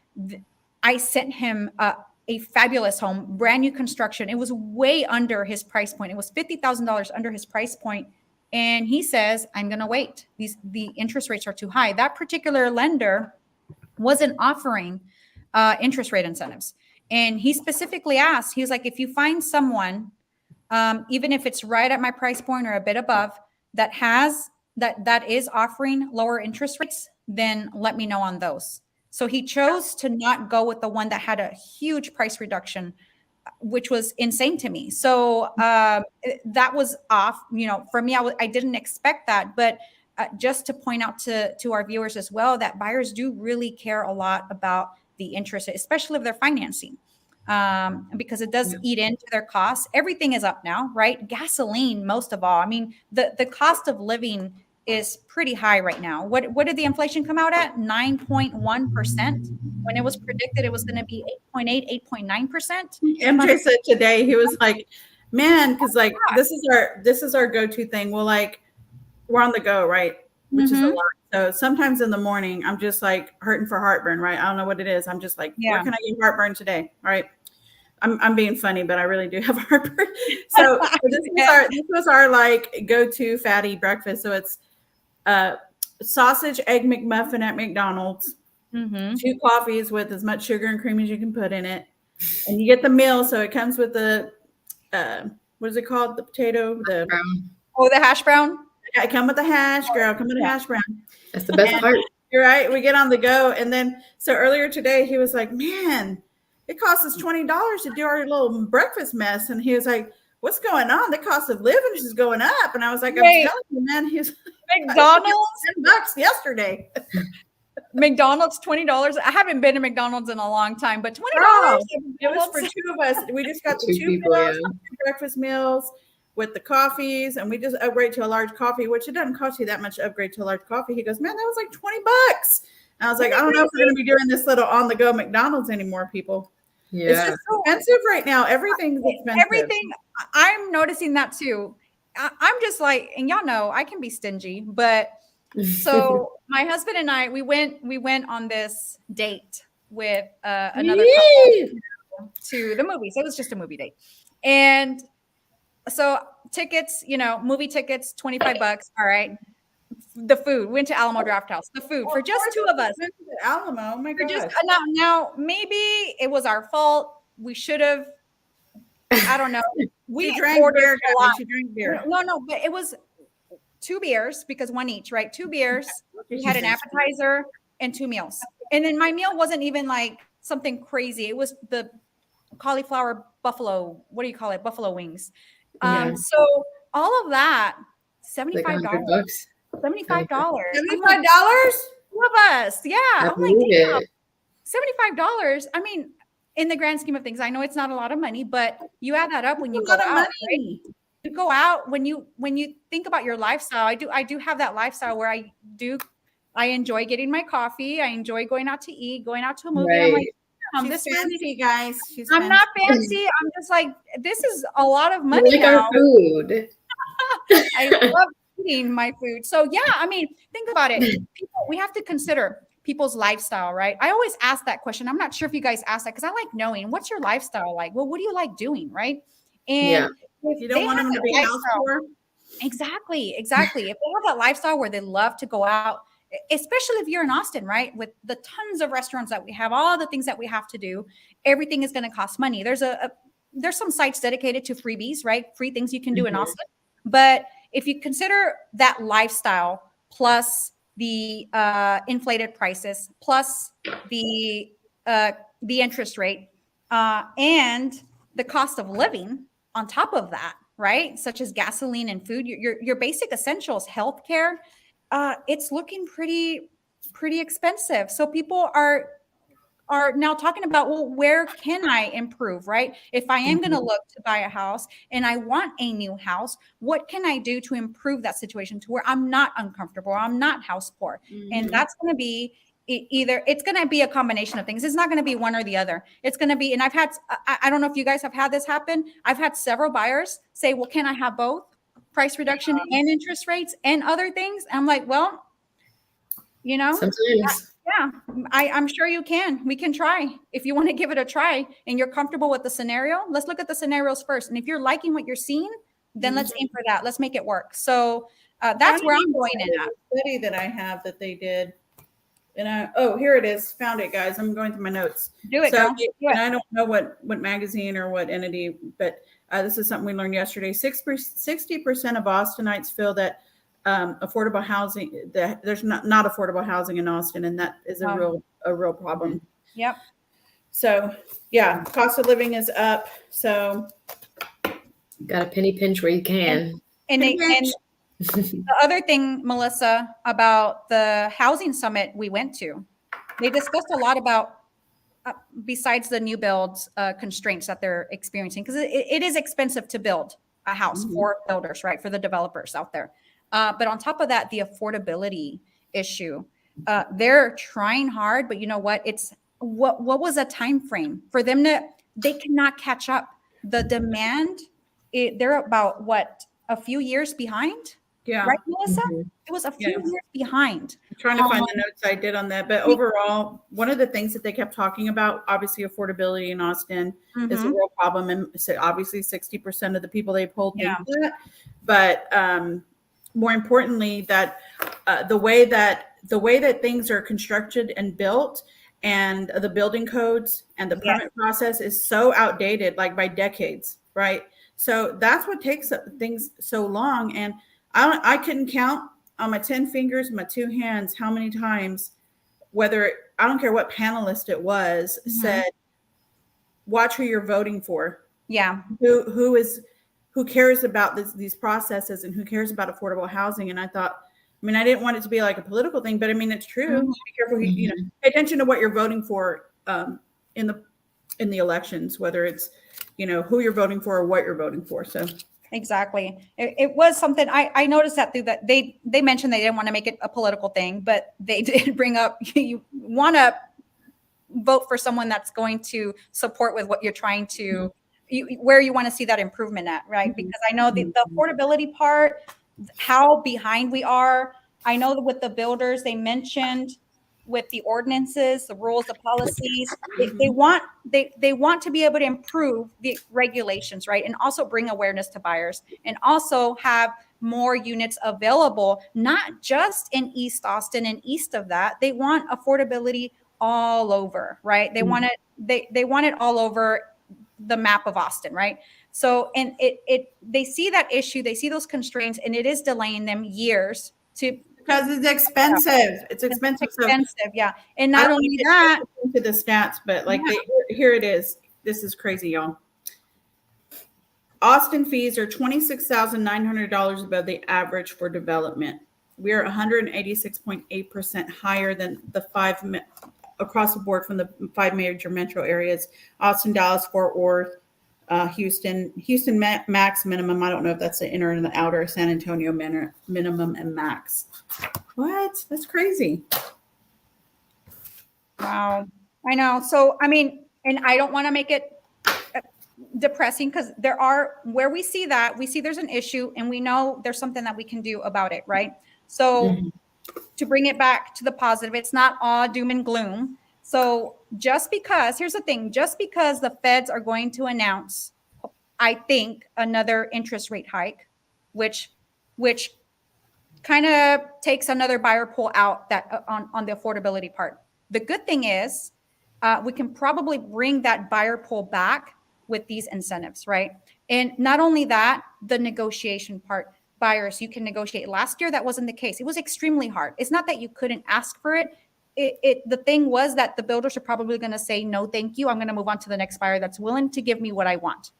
I sent him a fabulous home, brand new construction. It was way under his price point. It was $50,000 under his price point. And he says, I'm going to wait. The interest rates are too high. That particular lender wasn't offering interest rate incentives. And he specifically asked, he was like, if you find someone, even if it's right at my price point or a bit above, that is offering lower interest rates, then let me know on those. So he chose to not go with the one that had a huge price reduction, which was insane to me. So that was off. For me, I didn't expect that. But just to point out to our viewers as well, that buyers do really care a lot about the interest, especially if they're financing, because it does eat into their costs. Everything is up now, right? Gasoline, most of all. I mean, the cost of living is pretty high right now. What did the inflation come out at? 9.1%, when it was predicted it was going to be 8.8, 8.9%. MJ said today, he was like, man, because like this is our go-to thing. Well, like we're on the go, right? Which is a lot. So sometimes in the morning, I'm just like hurting for heartburn, right? I don't know what it is. I'm just like, where can I get heartburn today? Right. I'm being funny, but I really do have heartburn. So this was our like go-to fatty breakfast. So it's sausage, egg McMuffin at McDonald's, 2 coffees with as much sugar and cream as you can put in it. And you get the meal. So it comes with the, what is it called? The potato, the hash brown. I come with the hash, girl. Come with the hash brown. That's the best part. You're right. We get on the go. And then, so earlier today, he was like, man, it costs us $20 to do our little breakfast mess. And he was like, what's going on? The cost of living is just going up. And I was like, I'm telling you, man, he was McDonald's $10 yesterday. McDonald's $20. I haven't been to McDonald's in a long time, but $20. It was for 2 of us. We just got the 2 meals, 2 breakfast meals with the coffees, and we just upgrade to a large coffee, which it doesn't cost you that much to upgrade to a large coffee. He goes, man, that was like $20. And I was like, I don't know if we're going to be doing this little on the go McDonald's anymore, people. Yeah. It's just so expensive right now. Everything's expensive. Everything. I'm noticing that too. I'm just like, and y'all know I can be stingy, but so my husband and I, we went on this date with another couple to the movies. It was just a movie date. And so tickets, movie tickets, $25. All right. The food, went to Alamo Draft House. The food for just 2 of us. Alamo, oh my gosh. Now maybe it was our fault. We should have. I don't know. We drank beer. She drank beer. No, but it was 2 beers because 1 each, right? 2 beers. We had an appetizer and 2 meals, and then my meal wasn't even like something crazy. It was the cauliflower buffalo. What do you call it? Buffalo wings. So all of that, $75. $75. $75? 2 of us. Yeah. I'm like, damn, $75. I mean, in the grand scheme of things, I know it's not a lot of money, but you add that up when you go out. Right? You go out when you think about your lifestyle. I do have that lifestyle where I enjoy getting my coffee. I enjoy going out to eat, going out to a movie. Right. I'm like, this fancy, guys. I'm not fancy. I'm just like, this is a lot of money now. Our food. I love eating my food. So yeah, I mean, think about it. We have to consider people's lifestyle, right? I always ask that question. I'm not sure if you guys ask that because I like knowing what's your lifestyle like. Well, what do you like doing, right? And if you don't want them to be house poor. Exactly. If they have that lifestyle where they love to go out, especially if you're in Austin, right? With the tons of restaurants that we have, all the things that we have to do, everything is going to cost money. There's some sites dedicated to freebies, right? Free things you can do in Austin. But if you consider that lifestyle plus the inflated prices, plus the interest rate, and the cost of living on top of that, right? Such as gasoline and food, your basic essentials, healthcare, it's looking pretty expensive. So people are now talking about, well, where can I improve, right? If I am going to look to buy a house and I want a new house, what can I do to improve that situation to where I'm not uncomfortable, I'm not house poor? And that's going to be it's going to be a combination of things. It's not going to be one or the other. It's going to be, and I've had, I don't know if you guys have had this happen. I've had several buyers say, well, can I have both price reduction and interest rates and other things? And I'm like, well, sometimes Yeah, I'm sure you can. We can try. If you want to give it a try and you're comfortable with the scenario, let's look at the scenarios first. And if you're liking what you're seeing, then let's aim for that. Let's make it work. So that's where I'm going in at. Study that I have that they did. And oh, here it is. Found it, guys. I'm going through my notes. Do it, girl. Do it. And I don't know what magazine or what entity, but this is something we learned yesterday. 60% of Austinites feel that affordable housing, that there's not affordable housing in Austin, and that is a real problem. Yep. So yeah, cost of living is up. So got a penny pinch where you can. And the other thing, Melissa, about the housing summit we went to, they discussed a lot about besides the new builds constraints that they're experiencing, because it is expensive to build a house for builders, right? For the developers out there. But on top of that, the affordability issue, they're trying hard, but you know what? It's what was a time frame for them they cannot catch up. The demand, they're about a few years behind. Yeah. Right, Melissa? It was a few years behind. I'm trying to find the notes I did on that. But overall, one of the things that they kept talking about, obviously affordability in Austin is a real problem. And so obviously 60% of the people they polled think that. But more importantly, that the way that things are constructed and built, and the building codes and the permit process is so outdated, like by decades, right? So that's what takes things so long. And I couldn't count on my 10 fingers, my 2 hands, how many times, I don't care what panelist it was, said, watch who you're voting for. Yeah. Who cares about these processes, and who cares about affordable housing? And I thought, I didn't want it to be like a political thing, but it's true. Be careful, pay attention to what you're voting for in the elections, whether it's, who you're voting for or what you're voting for. So exactly. It was something I noticed that through that they mentioned they didn't want to make it a political thing, but they did bring up you want to vote for someone that's going to support with what you're trying to where you want to see that improvement at, right? Because I know the affordability part, how behind we are. I know that with the builders, they mentioned with the ordinances, the rules, the policies, they want to be able to improve the regulations, right? And also bring awareness to buyers, and also have more units available, not just in East Austin and east of that. They want affordability all over, right? They want it, they want it all over the map of Austin, right? So, and they see that issue, they see those constraints, and it is delaying them years because it's expensive. It's expensive. Yeah. And not only that, to the stats, but here it is. This is crazy, y'all. Austin fees are $26,900 above the average for development. We are 186.8% higher than the across the board from the 5 major metro areas: Austin, Dallas, Fort Worth, Houston max minimum. I don't know if that's the inner and the outer. San Antonio minimum and max. What? That's crazy. Wow. I know. So, and I don't want to make it depressing, because where we see there's an issue, and we know there's something that we can do about it, right? So to bring it back to the positive, it's not all doom and gloom. So here's the thing, just because the feds are going to announce, I think, another interest rate hike, which kind of takes another buyer pool out that on the affordability part. The good thing is we can probably bring that buyer pool back with these incentives, right? And not only that, the negotiation part. Buyers, you can negotiate. Last year, that wasn't the case. It was extremely hard. It's not that you couldn't ask for it. The thing was that the builders are probably going to say, no, thank you. I'm going to move on to the next buyer that's willing to give me what I want.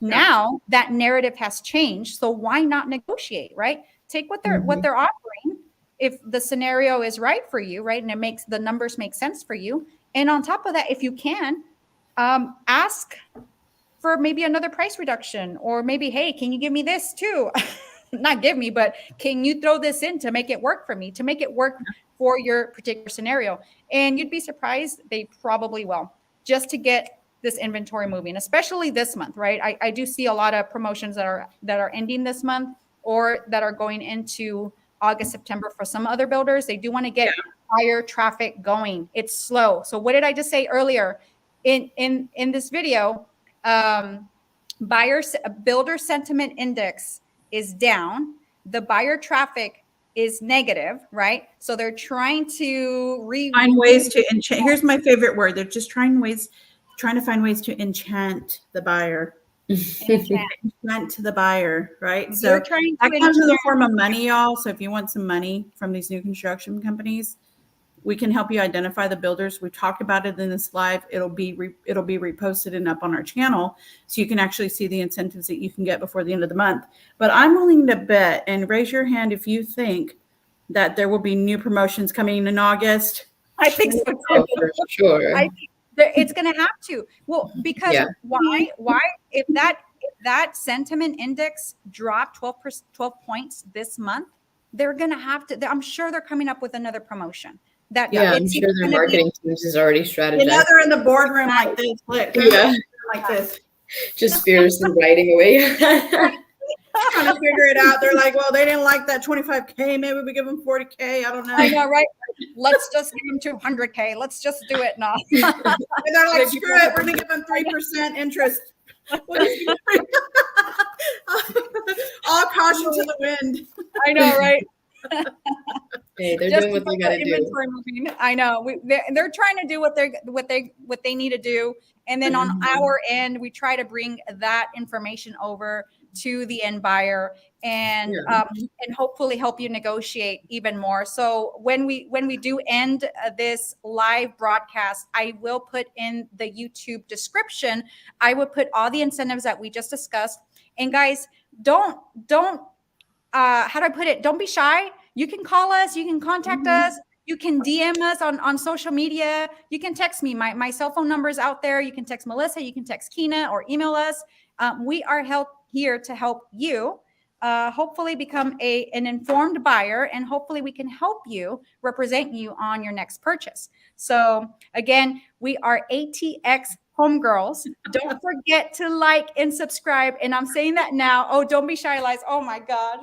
Now that narrative has changed. So why not negotiate, right? Take what they're offering. If the scenario is right for you, right? And it makes the numbers make sense for you. And on top of that, if you can, ask for maybe another price reduction, or maybe, hey, can you give me this too? Not give me, but can you throw this in to make it work for me, to make it work for your particular scenario? And you'd be surprised, they probably will, just to get this inventory moving, especially this month, right? I do see a lot of promotions that are ending this month, or that are going into August, September for some other builders. They do want to get higher traffic going. It's slow. So what did I just say earlier in this video? Builder sentiment index is down. The buyer traffic is negative, right? So they're trying to find ways to enchant. Here's my favorite word. They're just trying to find ways to enchant the buyer. Enchant the buyer, right? So that comes in the form of money, y'all. So if you want some money from these new construction companies, we can help you identify the builders. We talked about it in this live. It'll be reposted and up on our channel, so you can actually see the incentives that you can get before the end of the month. But I'm willing to bet, and raise your hand if you think that there will be new promotions coming in August. I think so. Oh, for sure. I think it's going to have to. Well, because why? If that sentiment index dropped 12 points this month, they're going to have to. I'm sure they're coming up with another promotion. I'm sure their marketing teams is already strategized. They're in the boardroom like this. Look, like this, just fiercely writing away. Trying to figure it out. They're like, well, they didn't like that 25K. Maybe we give them 40K. I don't know. I know, right? Let's just give them 200K. Let's just do it now. And they're like, screw it. We're going to give them 3% interest. All caution to the wind. I know, right? Hey, they're doing what they got to do. I know. They're trying to do what they need to do, and then on our end, we try to bring that information over to the end buyer and hopefully help you negotiate even more. So when we do end this live broadcast, I will put in the YouTube description. I will put all the incentives that we just discussed. And guys, don't how do I put it? Don't be shy. You can call us. You can contact us. You can DM us on social media. You can text me. My cell phone number is out there. You can text Melissa. You can text Kina or email us. We are here to help you hopefully become an informed buyer, and hopefully we can help you represent you on your next purchase. So again, we are ATX Homegirls. Don't forget to like and subscribe. And I'm saying that now. Oh, don't be shy, Liza. Oh my God.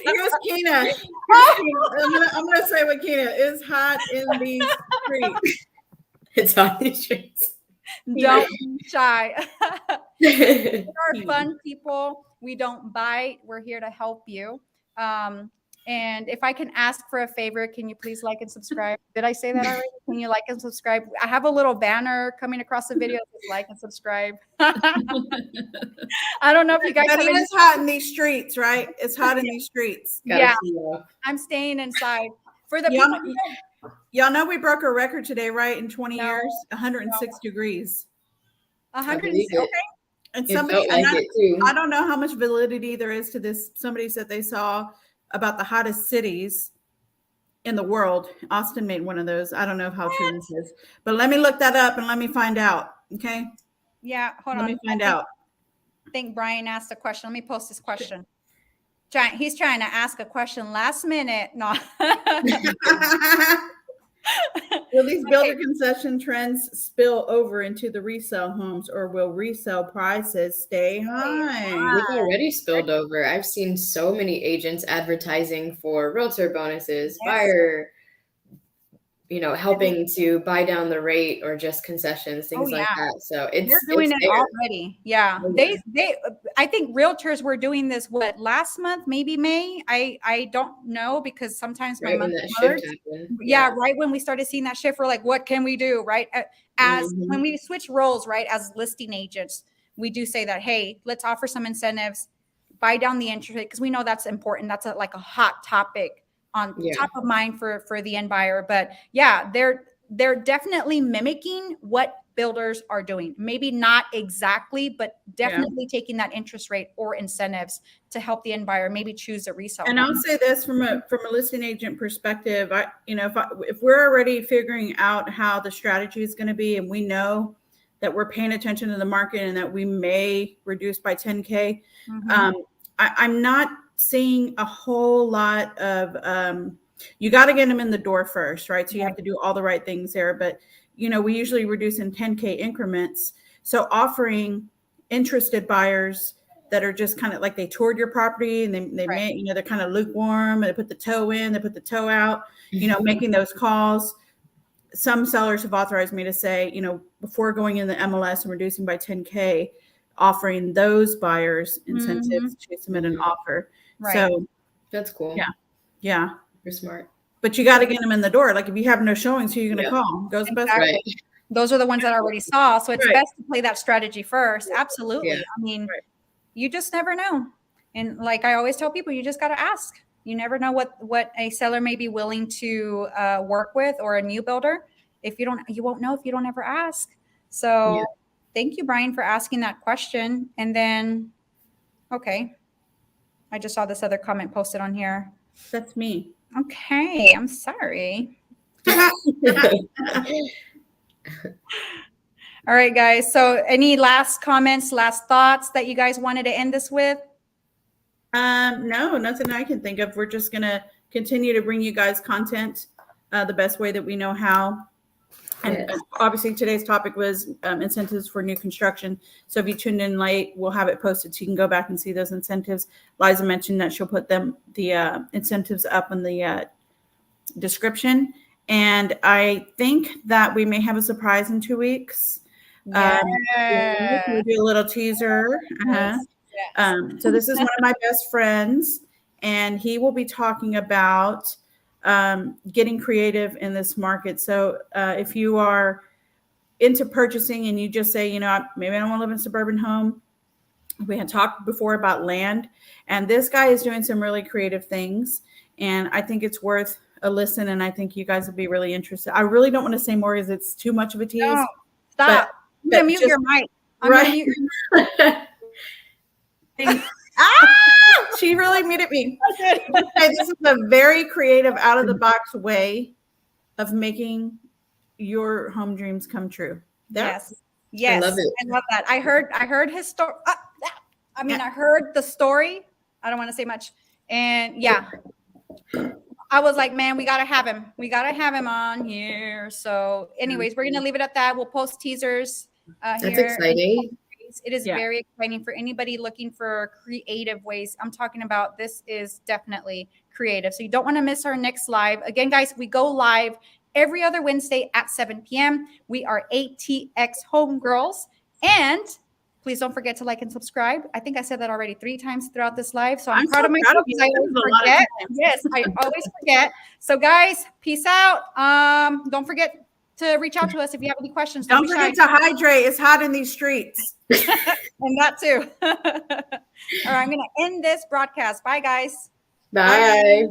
Here's Kina. I'm gonna say what Kina is hot in these streets. It's hot in these streets. Don't be shy. We are fun people. We don't bite. We're here to help you. And if I can ask for a favor, can you please like and subscribe? Did I say that already? Can you like and subscribe? I have a little banner coming across the video. Like and subscribe. I don't know if you guys. But it is hot in these streets, right? It's hot in these streets. Yeah, I'm staying inside. For the people. Y'all know we broke a record today, right? In 20 years, 106 degrees. 106. Okay. And somebody, I don't know how much validity there is to this. Somebody said they saw about the hottest cities in the world. Austin made one of those. I don't know how true this is, but let me look that up and let me find out. Okay. Yeah. Hold on. Let me find out. I think Brian asked a question. Let me post this question. He's trying to ask a question last minute. No. Will these builder concession trends spill over into the resale homes, or will resale prices stay high? They've already spilled over. I've seen so many agents advertising for realtor bonuses, buyer, helping to buy down the rate or just concessions, things like that. So they're doing it already. Yeah. I think realtors were doing this last month, maybe May. I don't know, because sometimes my month merged. Right when we started seeing that shift, we're like, what can we do? Right. As when we switch roles, right, as listing agents, we do say that, hey, let's offer some incentives, buy down the interest rate, because we know that's important. That's like a hot topic on top of mind for the end buyer. But yeah, they're definitely mimicking what builders are doing. Maybe not exactly, but definitely taking that interest rate or incentives to help the end buyer maybe choose a resale. And I'll say this from a listing agent perspective, if we're already figuring out how the strategy is going to be, and we know that we're paying attention to the market and that we may reduce by 10K, I'm not seeing a whole lot of you got to get them in the door first, right? So you have to do all the right things there, but we usually reduce in 10K increments. So offering interested buyers that are just kind of like they toured your property and they Right. may, they're kind of lukewarm and they put the toe in, they put the toe out, making those calls. Some sellers have authorized me to say, before going in the MLS and reducing by 10K, offering those buyers incentives to submit an offer. Right. So That's cool. yeah. You're smart. But you got to get them in the door. Like if you have no showings, who are you going to call? Goes the best. Exactly. Right. Those are the ones that I already saw. So it's Right. best to play that strategy first. Absolutely. Yeah. I mean, Right. you just never know. And like I always tell people, you just got to ask. You never know what a seller may be willing to work with, or a new builder. If you don't, you won't know if you don't ever ask. So thank you, Brian, for asking that question. And then, okay, I just saw this other comment posted on here. That's me. Okay, I'm sorry. All right, guys. So any last comments, last thoughts that you guys wanted to end this with? No, nothing I can think of. We're just going to continue to bring you guys content the best way that we know how. And obviously today's topic was incentives for new construction. So if you tuned in late, we'll have it posted so you can go back and see those incentives. Liza mentioned that she'll put the incentives up in the description. And I think that we may have a surprise in 2 weeks. We'll do a little teaser. So this is one of my best friends, and he will be talking about getting creative in this market. So if you are into purchasing and you just say, maybe I don't want to live in a suburban home. We had talked before about land, and this guy is doing some really creative things, and I think it's worth a listen, and I think you guys will be really interested. I really don't want to say more because it's too much of a tease. No, stop. I'm going to mute your mic. I'm going to mute your She really muted me. Okay, this is a very creative, out of the box way of making your home dreams come true. Yes. I love it. I love that. I heard his story. I heard the story. I don't want to say much. And I was like, man, we got to have him. We got to have him on here. So anyways, we're going to leave it at that. We'll post teasers That's here. exciting. It is very exciting for anybody looking for creative ways. I'm talking about, this is definitely creative. So you don't want to miss our next live. Again, guys, we go live every other Wednesday at 7 p.m. We are ATX Homegirls. And please don't forget to like and subscribe. I think I said that already 3 times throughout this live. So I'm proud of myself because I always forget. Yes, I always forget. So guys, peace out. Don't forget to reach out to us if you have any questions. Don't forget to hydrate. It's hot in these streets. And that too. All right, I'm going to end this broadcast. Bye, guys. Bye.